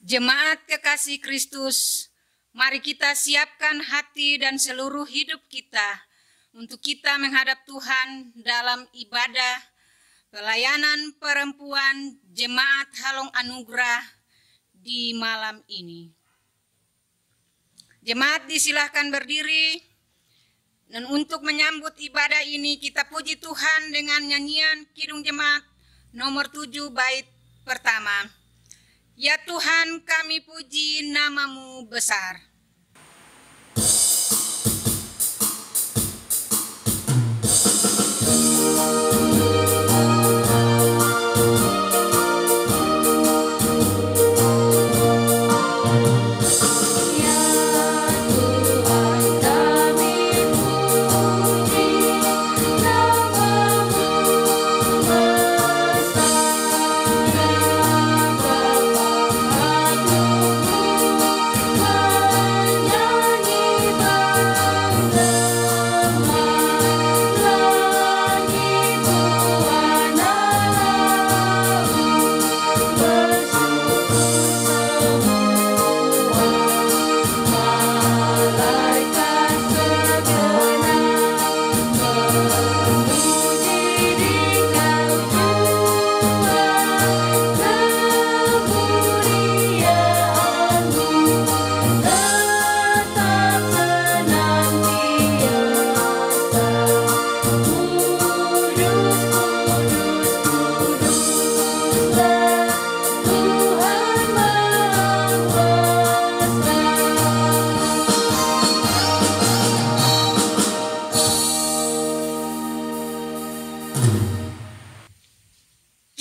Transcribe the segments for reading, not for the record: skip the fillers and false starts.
Jemaat kekasih Kristus, mari kita siapkan hati dan seluruh hidup kita untuk kita menghadap Tuhan dalam ibadah pelayanan perempuan Jemaat Halong Anugerah di malam ini. Jemaat disilahkan berdiri, dan untuk menyambut ibadah ini kita puji Tuhan dengan nyanyian Kidung Jemaat nomor 7 bait pertama. Ya Tuhan, kami puji nama-Mu besar.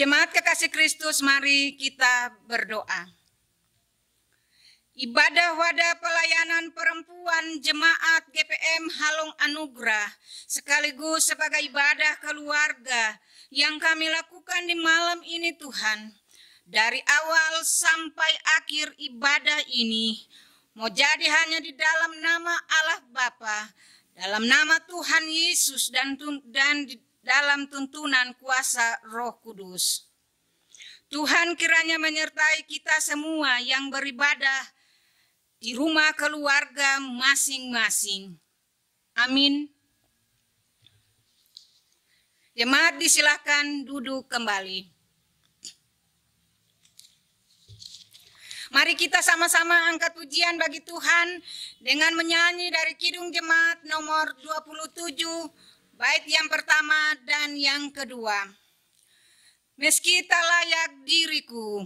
Jemaat kekasih Kristus, mari kita berdoa. Ibadah wadah pelayanan perempuan Jemaat GPM Halong Anugerah sekaligus sebagai ibadah keluarga yang kami lakukan di malam ini Tuhan. Dari awal sampai akhir ibadah ini mau jadi hanya di dalam nama Allah Bapa, dalam nama Tuhan Yesus dan dalam tuntunan kuasa Roh Kudus. Tuhan kiranya menyertai kita semua yang beribadah di rumah keluarga masing-masing. Amin. Jemaat disilahkan duduk kembali. Mari kita sama-sama angkat pujian bagi Tuhan dengan menyanyi dari Kidung Jemaat nomor 27, bait yang pertama dan yang kedua. Meski tak layak diriku.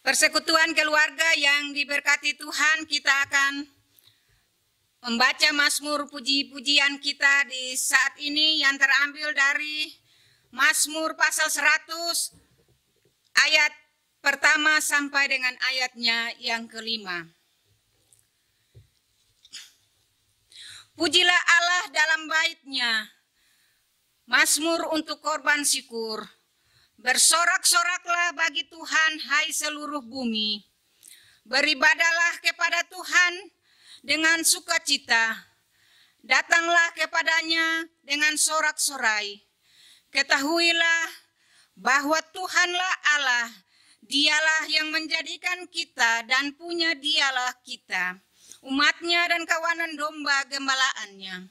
Persekutuan keluarga yang diberkati Tuhan, kita akan membaca Mazmur puji-pujian kita di saat ini yang terambil dari Mazmur pasal 100 ayat pertama sampai dengan ayatnya yang kelima. Pujilah Allah dalam bait-Nya, Mazmur untuk korban syukur. Bersorak-soraklah bagi Tuhan, hai seluruh bumi. Beribadahlah kepada Tuhan dengan sukacita. Datanglah kepadanya dengan sorak-sorai. Ketahuilah bahwa Tuhanlah Allah, Dialah yang menjadikan kita dan punya Dialah kita, umatnya dan kawanan domba gembalaannya.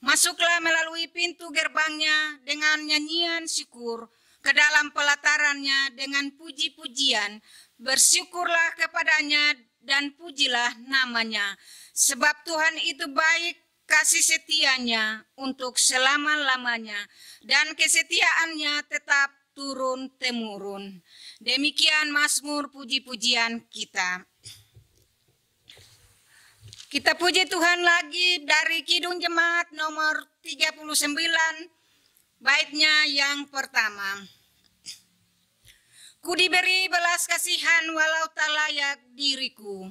Masuklah melalui pintu gerbangnya dengan nyanyian syukur, ke dalam pelatarannya dengan puji-pujian. Bersyukurlah kepadanya dan pujilah namanya, sebab Tuhan itu baik, kasih setianya untuk selama-lamanya, dan kesetiaannya tetap turun-temurun. Demikian mazmur puji-pujian kita. Kita puji Tuhan lagi dari Kidung Jemaat nomor 39, baitnya yang pertama. Ku diberi belas kasihan walau tak layak diriku.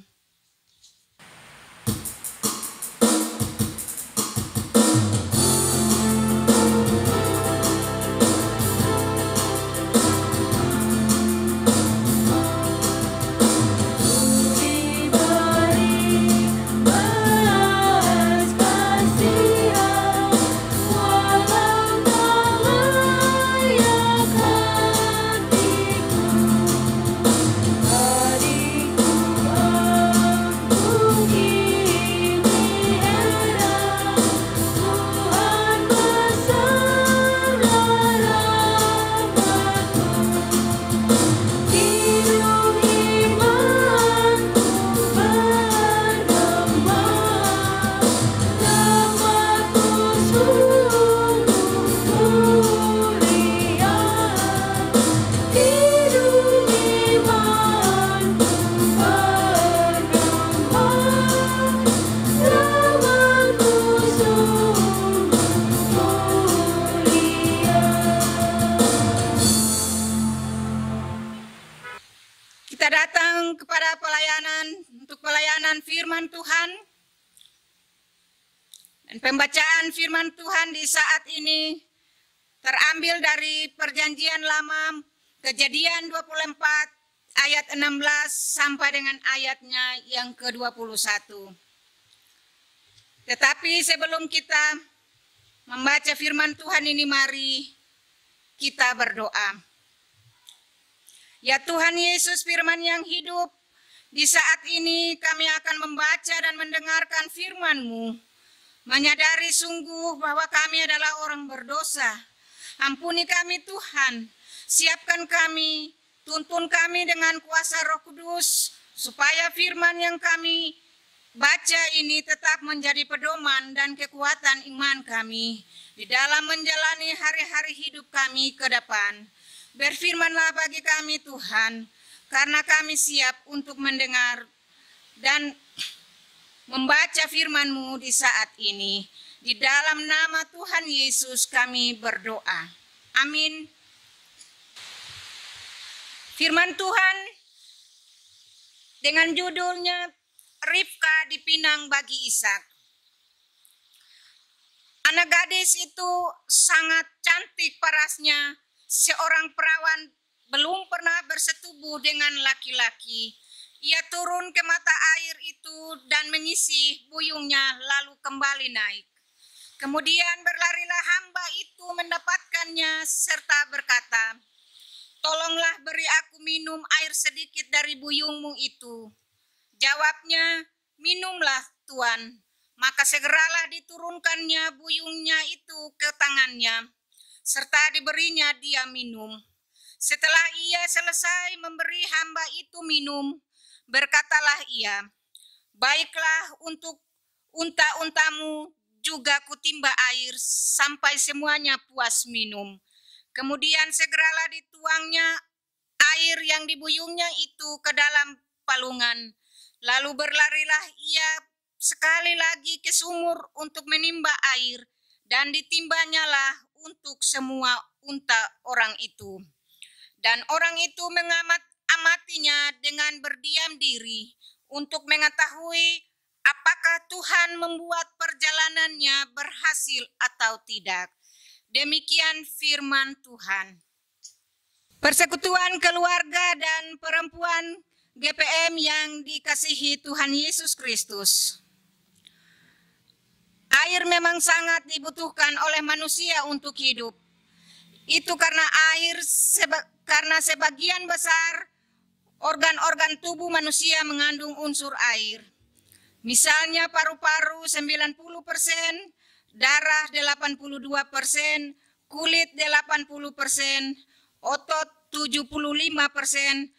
Firman Tuhan dan pembacaan firman Tuhan di saat ini terambil dari Perjanjian Lama, Kejadian 24 ayat 16 sampai dengan ayatnya yang ke-21. Tetapi sebelum kita membaca firman Tuhan ini, mari kita berdoa. Ya Tuhan Yesus, firman yang hidup, di saat ini kami akan membaca dan mendengarkan firman-Mu, menyadari sungguh bahwa kami adalah orang berdosa. Ampuni kami Tuhan, siapkan kami, tuntun kami dengan kuasa Roh Kudus, supaya firman yang kami baca ini tetap menjadi pedoman dan kekuatan iman kami di dalam menjalani hari-hari hidup kami ke depan. Berfirmanlah bagi kami Tuhan, karena kami siap untuk mendengar dan membaca firman-Mu di saat ini. Di dalam nama Tuhan Yesus kami berdoa. Amin. Firman Tuhan dengan judulnya Ribka dipinang bagi Ishak. Anak gadis itu sangat cantik parasnya, seorang perawan belum pernah bersetubuh dengan laki-laki. Ia turun ke mata air itu dan menyisih buyungnya lalu kembali naik. Kemudian berlarilah hamba itu mendapatkannya serta berkata, "Tolonglah beri aku minum air sedikit dari buyungmu itu." Jawabnya, "Minumlah Tuan." Maka segeralah diturunkannya buyungnya itu ke tangannya, serta diberinya dia minum. Setelah ia selesai memberi hamba itu minum, berkatalah ia, "Baiklah, untuk unta-untamu juga kutimba air sampai semuanya puas minum." Kemudian segeralah dituangnya air yang dibuyungnya itu ke dalam palungan. Lalu berlarilah ia sekali lagi ke sumur untuk menimba air, dan ditimbanyalah untuk semua unta orang itu. Dan orang itu mengamatinya dengan berdiam diri untuk mengetahui apakah Tuhan membuat perjalanannya berhasil atau tidak. Demikian firman Tuhan. Persekutuan keluarga dan perempuan GPM yang dikasihi Tuhan Yesus Kristus. Air memang sangat dibutuhkan oleh manusia untuk hidup. Itu karena karena sebagian besar organ-organ tubuh manusia mengandung unsur air. Misalnya paru-paru 90%, darah 82%, kulit 80%, otot 75%,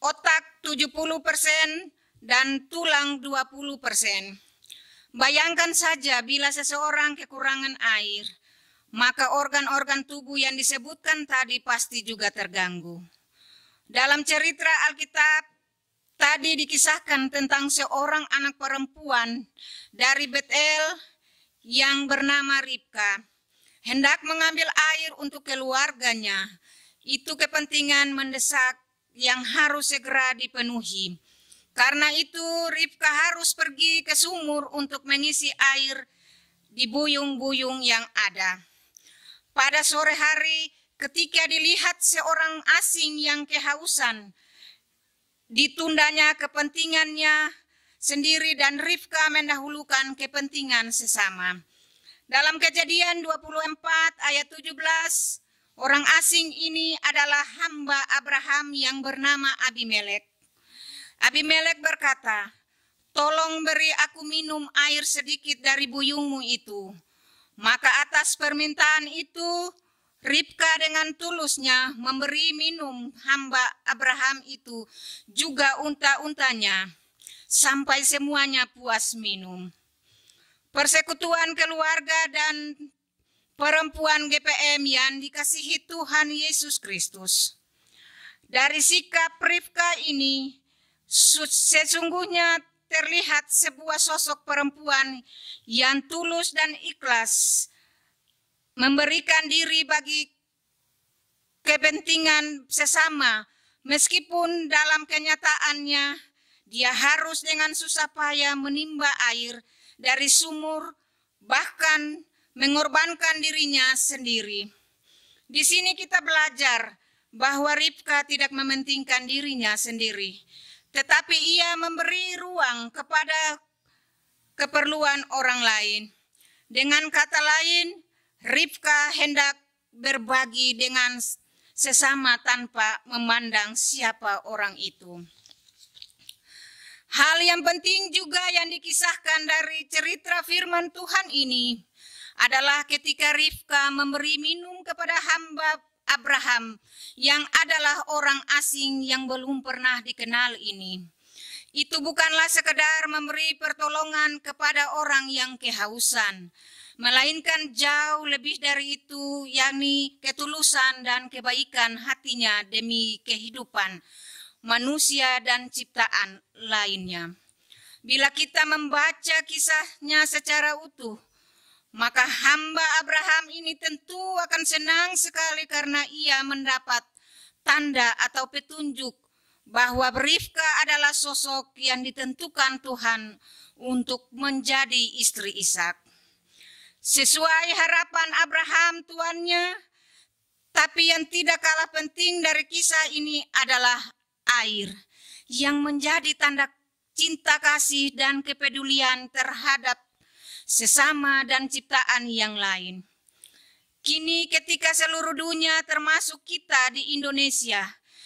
otak 70%, dan tulang 20%. Bayangkan saja bila seseorang kekurangan air, maka organ-organ tubuh yang disebutkan tadi pasti juga terganggu. Dalam cerita Alkitab, tadi dikisahkan tentang seorang anak perempuan dari Betel yang bernama Ribka. Hendak mengambil air untuk keluarganya. Itu kepentingan mendesak yang harus segera dipenuhi. Karena itu Ribka harus pergi ke sumur untuk mengisi air di buyung-buyung yang ada. Pada sore hari ketika dilihat seorang asing yang kehausan, ditundanya kepentingannya sendiri dan Ribka mendahulukan kepentingan sesama. Dalam Kejadian 24 ayat 17, orang asing ini adalah hamba Abraham yang bernama Abimelek. Abimelek berkata, "Tolong beri aku minum air sedikit dari buyungmu itu." Maka atas permintaan itu, Ribka dengan tulusnya memberi minum hamba Abraham itu juga unta-untanya, sampai semuanya puas minum. Persekutuan keluarga dan perempuan GPM yang dikasihi Tuhan Yesus Kristus. Dari sikap Ribka ini, sesungguhnya terlihat sebuah sosok perempuan yang tulus dan ikhlas memberikan diri bagi kepentingan sesama, meskipun dalam kenyataannya dia harus dengan susah payah menimba air dari sumur, bahkan mengorbankan dirinya sendiri. Di sini kita belajar bahwa Ribka tidak mementingkan dirinya sendiri, tetapi ia memberi ruang kepada keperluan orang lain. Dengan kata lain, Ribka hendak berbagi dengan sesama tanpa memandang siapa orang itu. Hal yang penting juga yang dikisahkan dari cerita firman Tuhan ini adalah ketika Ribka memberi minum kepada hamba Abraham yang adalah orang asing yang belum pernah dikenal ini. Itu bukanlah sekedar memberi pertolongan kepada orang yang kehausan, melainkan jauh lebih dari itu, yakni ketulusan dan kebaikan hatinya demi kehidupan manusia dan ciptaan lainnya. Bila kita membaca kisahnya secara utuh, maka hamba Abraham ini tentu akan senang sekali karena ia mendapat tanda atau petunjuk bahwa Ribka adalah sosok yang ditentukan Tuhan untuk menjadi istri Ishak. Sesuai harapan Abraham tuannya, tapi yang tidak kalah penting dari kisah ini adalah air yang menjadi tanda cinta kasih dan kepedulian terhadap sesama dan ciptaan yang lain. Kini ketika seluruh dunia termasuk kita di Indonesia,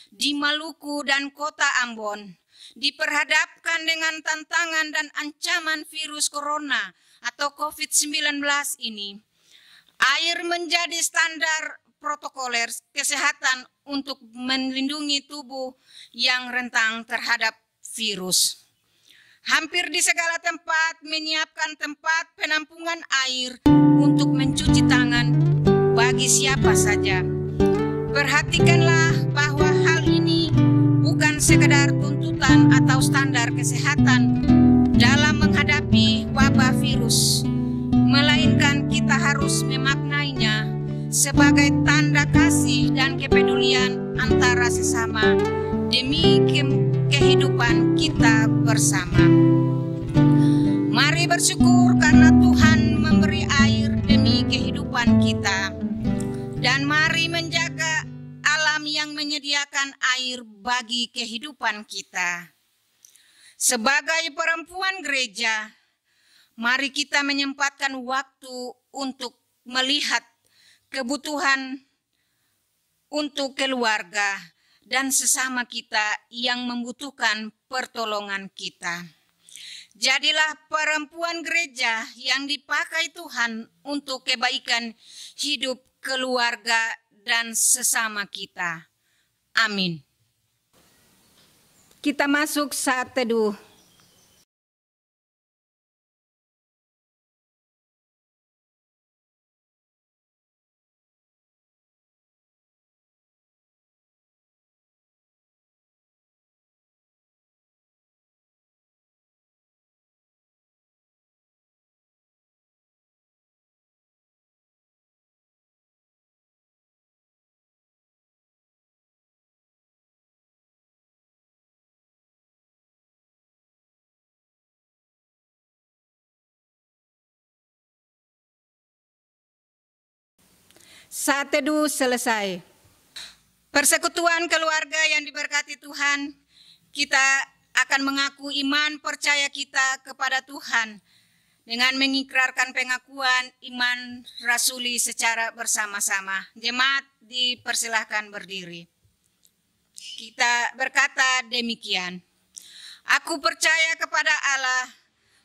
di Maluku dan kota Ambon, diperhadapkan dengan tantangan dan ancaman virus corona atau COVID-19 ini, air menjadi standar protokoler kesehatan untuk melindungi tubuh yang rentan terhadap virus. Hampir di segala tempat menyiapkan tempat penampungan air untuk mencuci tangan bagi siapa saja. Perhatikanlah bahwa hal ini bukan sekedar tuntutan atau standar kesehatan dalam menghadapi wabah virus, melainkan kita harus memaknainya sebagai tanda kasih dan kepedulian antara sesama demi kehidupan kita bersama. Mari bersyukur karena Tuhan memberi air demi kehidupan kita, dan mari menjaga alam yang menyediakan air bagi kehidupan kita. Sebagai perempuan gereja, mari kita menyempatkan waktu untuk melihat kebutuhan untuk keluarga dan sesama kita yang membutuhkan pertolongan kita. Jadilah perempuan gereja yang dipakai Tuhan untuk kebaikan hidup keluarga dan sesama kita. Amin. Kita masuk saat teduh. Saat teduh selesai. Persekutuan keluarga yang diberkati Tuhan, kita akan mengaku iman percaya kita kepada Tuhan dengan mengikrarkan pengakuan iman rasuli secara bersama-sama. Jemaat dipersilahkan berdiri. Kita berkata demikian. Aku percaya kepada Allah,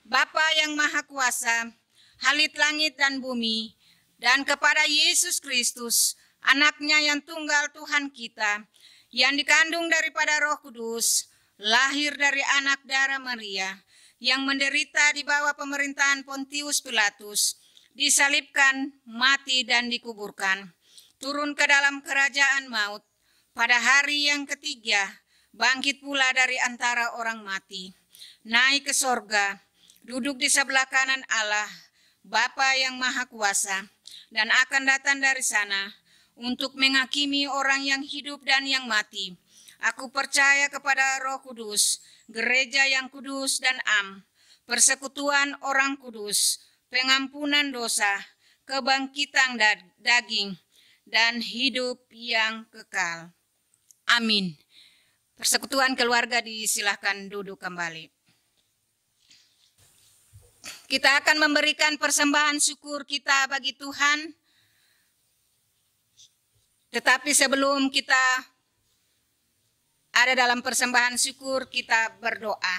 Bapa yang Maha Kuasa, Halik langit dan bumi, dan kepada Yesus Kristus, anaknya yang tunggal Tuhan kita, yang dikandung daripada Roh Kudus, lahir dari anak darah Maria, yang menderita di bawah pemerintahan Pontius Pilatus, disalibkan, mati dan dikuburkan, turun ke dalam kerajaan maut, pada hari yang ketiga, bangkit pula dari antara orang mati, naik ke sorga, duduk di sebelah kanan Allah, Bapa yang Maha Kuasa, dan akan datang dari sana untuk menghakimi orang yang hidup dan yang mati. Aku percaya kepada Roh Kudus, gereja yang kudus dan persekutuan orang kudus, pengampunan dosa, kebangkitan daging, dan hidup yang kekal. Amin. Persekutuan keluarga disilahkan duduk kembali. Kita akan memberikan persembahan syukur kita bagi Tuhan. Tetapi sebelum kita ada dalam persembahan syukur, kita berdoa.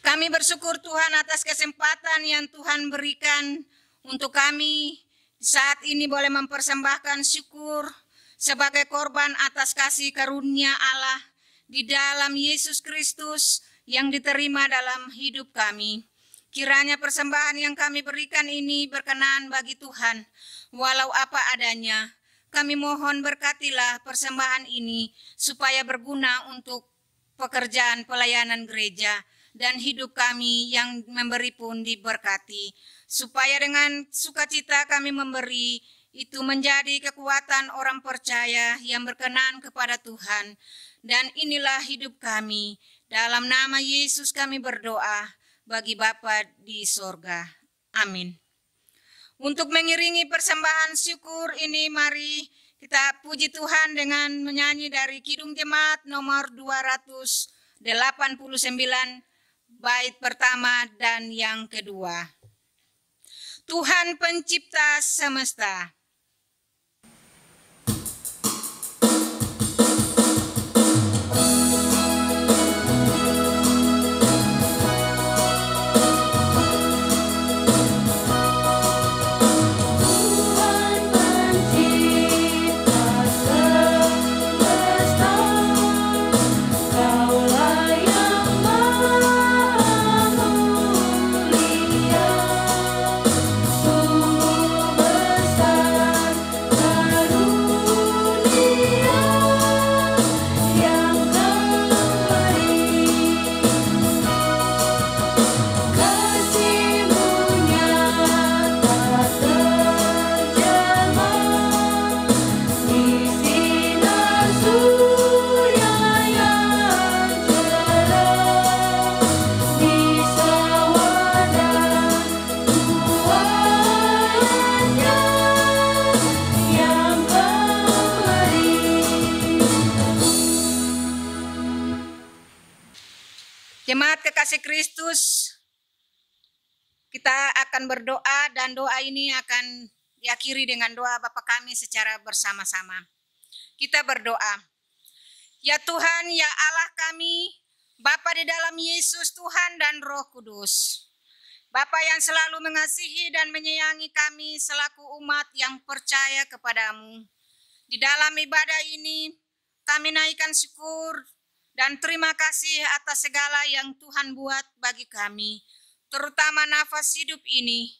Kami bersyukur Tuhan atas kesempatan yang Tuhan berikan untuk kami saat ini boleh mempersembahkan syukur sebagai korban atas kasih karunia Allah di dalam Yesus Kristus yang diterima dalam hidup kami. Kiranya persembahan yang kami berikan ini berkenan bagi Tuhan, walau apa adanya. Kami mohon berkatilah persembahan ini supaya berguna untuk pekerjaan pelayanan gereja dan hidup kami yang memberi pun diberkati. Supaya dengan sukacita kami memberi, itu menjadi kekuatan orang percaya yang berkenan kepada Tuhan. Dan inilah hidup kami. Dalam nama Yesus kami berdoa bagi Bapa di sorga. Amin. Untuk mengiringi persembahan syukur ini, mari kita puji Tuhan dengan menyanyi dari Kidung Jemaat nomor 289, bait pertama dan yang kedua. Tuhan pencipta semesta. Jemaat kekasih Kristus, Kita akan berdoa dan doa ini akan diakhiri dengan doa Bapa kami secara bersama-sama. Kita berdoa. Ya Tuhan, ya Allah kami, Bapa di dalam Yesus Tuhan dan Roh Kudus. Bapa yang selalu mengasihi dan menyayangi kami selaku umat yang percaya kepadamu. Di dalam ibadah ini, kami naikkan syukur dan terima kasih atas segala yang Tuhan buat bagi kami, terutama nafas hidup ini,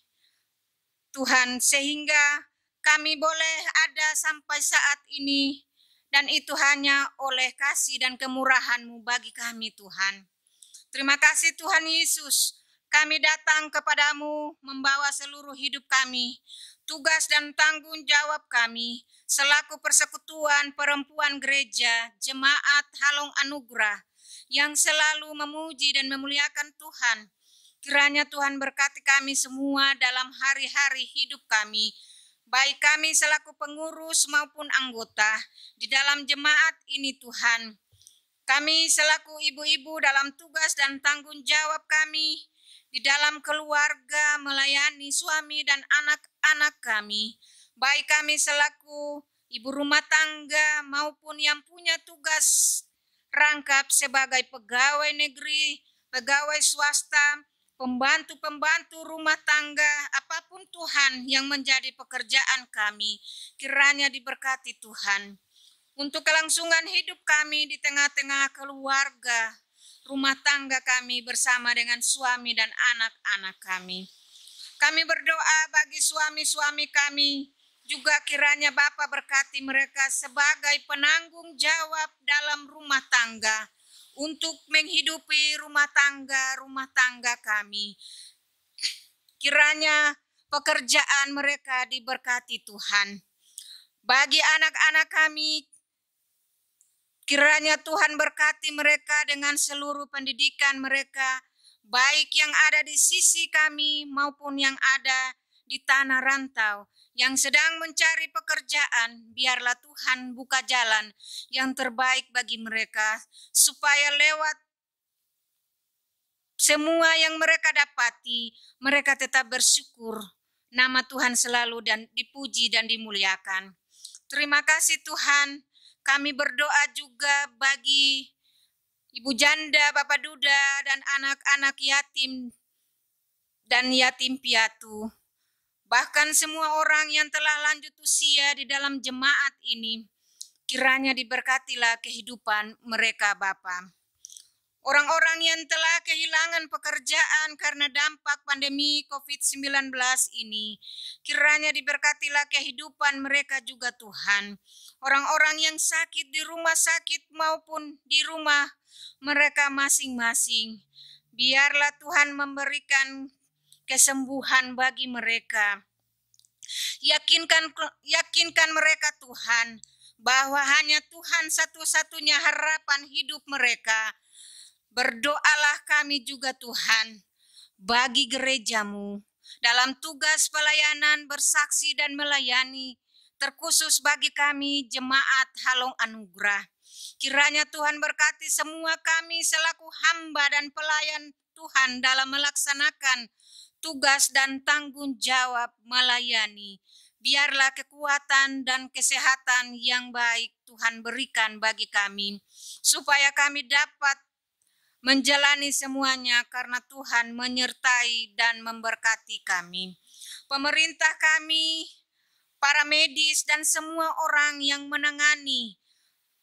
Tuhan, sehingga kami boleh ada sampai saat ini, dan itu hanya oleh kasih dan kemurahan-Mu bagi kami, Tuhan. Terima kasih Tuhan Yesus. Kami datang kepadamu membawa seluruh hidup kami, tugas dan tanggung jawab kami, selaku persekutuan perempuan gereja, jemaat Halong Anugerah, yang selalu memuji dan memuliakan Tuhan. Kiranya Tuhan berkati kami semua dalam hari-hari hidup kami, baik kami selaku pengurus maupun anggota di dalam jemaat ini Tuhan. Kami selaku ibu-ibu dalam tugas dan tanggung jawab kami, di dalam keluarga melayani suami dan anak-anak kami, baik kami selaku ibu rumah tangga maupun yang punya tugas rangkap sebagai pegawai negeri, pegawai swasta, pembantu-pembantu rumah tangga, apapun Tuhan yang menjadi pekerjaan kami, kiranya diberkati Tuhan. Untuk kelangsungan hidup kami di tengah-tengah keluarga, rumah tangga kami bersama dengan suami dan anak-anak kami. Kami berdoa bagi suami-suami kami, juga kiranya Bapa berkati mereka sebagai penanggung jawab dalam rumah tangga, untuk menghidupi rumah tangga kami. Kiranya pekerjaan mereka diberkati Tuhan. Bagi anak-anak kami, kiranya Tuhan berkati mereka dengan seluruh pendidikan mereka, baik yang ada di sisi kami maupun yang ada di tanah rantau, yang sedang mencari pekerjaan. Biarlah Tuhan buka jalan yang terbaik bagi mereka, supaya lewat semua yang mereka dapati, mereka tetap bersyukur. Nama Tuhan selalu dan dipuji dan dimuliakan. Terima kasih Tuhan. Kami berdoa juga bagi ibu janda, bapak duda, dan anak-anak yatim dan yatim piatu. Bahkan semua orang yang telah lanjut usia di dalam jemaat ini, kiranya diberkatilah kehidupan mereka Bapa. Orang-orang yang telah kehilangan pekerjaan karena dampak pandemi COVID-19 ini, kiranya diberkatilah kehidupan mereka juga Tuhan. Orang-orang yang sakit di rumah sakit maupun di rumah mereka masing-masing, biarlah Tuhan memberikan kesembuhan bagi mereka. Yakinkan mereka Tuhan, bahwa hanya Tuhan satu-satunya harapan hidup mereka. Berdoalah kami juga Tuhan, bagi gerejamu, dalam tugas pelayanan bersaksi dan melayani, terkhusus bagi kami jemaat Halong Anugerah. Kiranya Tuhan berkati semua kami selaku hamba dan pelayan Tuhan dalam melaksanakan tugas dan tanggung jawab melayani. Biarlah kekuatan dan kesehatan yang baik Tuhan berikan bagi kami, supaya kami dapat menjalani semuanya karena Tuhan menyertai dan memberkati kami. Pemerintah kami, para medis dan semua orang yang menangani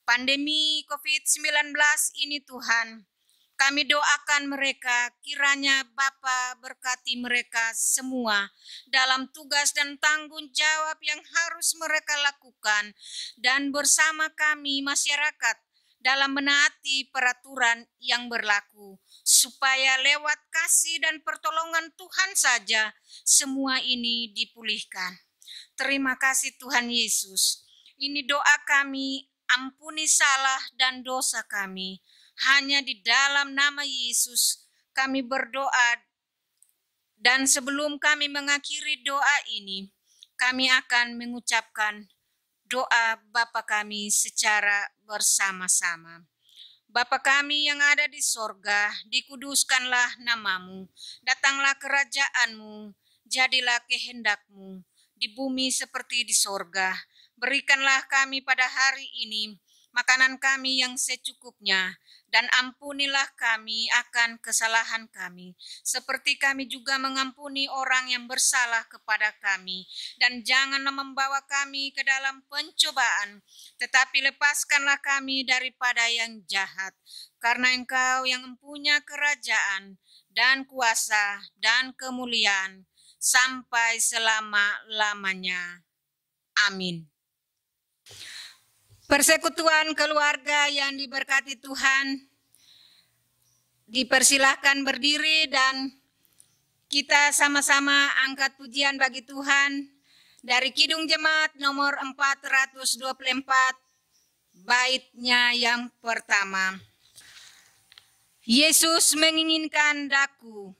pandemi COVID-19 ini Tuhan, kami doakan mereka, kiranya Bapa berkati mereka semua dalam tugas dan tanggung jawab yang harus mereka lakukan, dan bersama kami masyarakat dalam menaati peraturan yang berlaku, supaya lewat kasih dan pertolongan Tuhan saja semua ini dipulihkan. Terima kasih Tuhan Yesus. Ini doa kami, ampuni salah dan dosa kami. Hanya di dalam nama Yesus kami berdoa, dan sebelum kami mengakhiri doa ini, kami akan mengucapkan doa Bapa kami secara bersama-sama. Bapa kami yang ada di sorga, dikuduskanlah namamu. Datanglah kerajaanmu, jadilah kehendakmu, di bumi seperti di sorga. Berikanlah kami pada hari ini makanan kami yang secukupnya, dan ampunilah kami akan kesalahan kami, seperti kami juga mengampuni orang yang bersalah kepada kami. Dan janganlah membawa kami ke dalam pencobaan, tetapi lepaskanlah kami daripada yang jahat. Karena Engkau yang mempunyai kerajaan, dan kuasa, dan kemuliaan, sampai selama-lamanya. Amin. Persekutuan keluarga yang diberkati Tuhan, dipersilahkan berdiri dan kita sama-sama angkat pujian bagi Tuhan dari Kidung Jemaat nomor 424, baitnya yang pertama. Yesus menginginkan daku.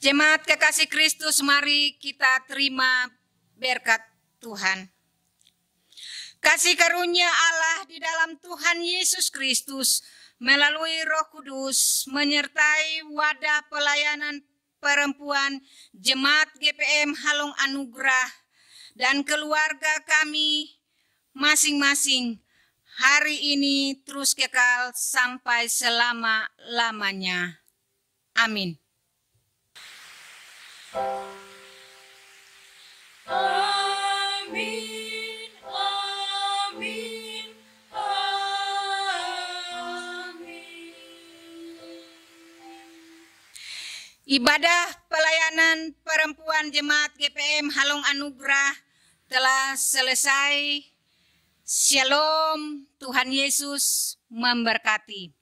Jemaat kekasih Kristus, mari kita terima berkat Tuhan. Kasih karunia Allah di dalam Tuhan Yesus Kristus melalui Roh Kudus menyertai wadah pelayanan perempuan Jemaat GPM Halong Anugrah dan keluarga kami masing-masing hari ini terus kekal sampai selama-lamanya. Amin. Amin, amin, amin. Ibadah pelayanan perempuan Jemaat GPM Halong Anugrah telah selesai. Shalom, Tuhan Yesus memberkati.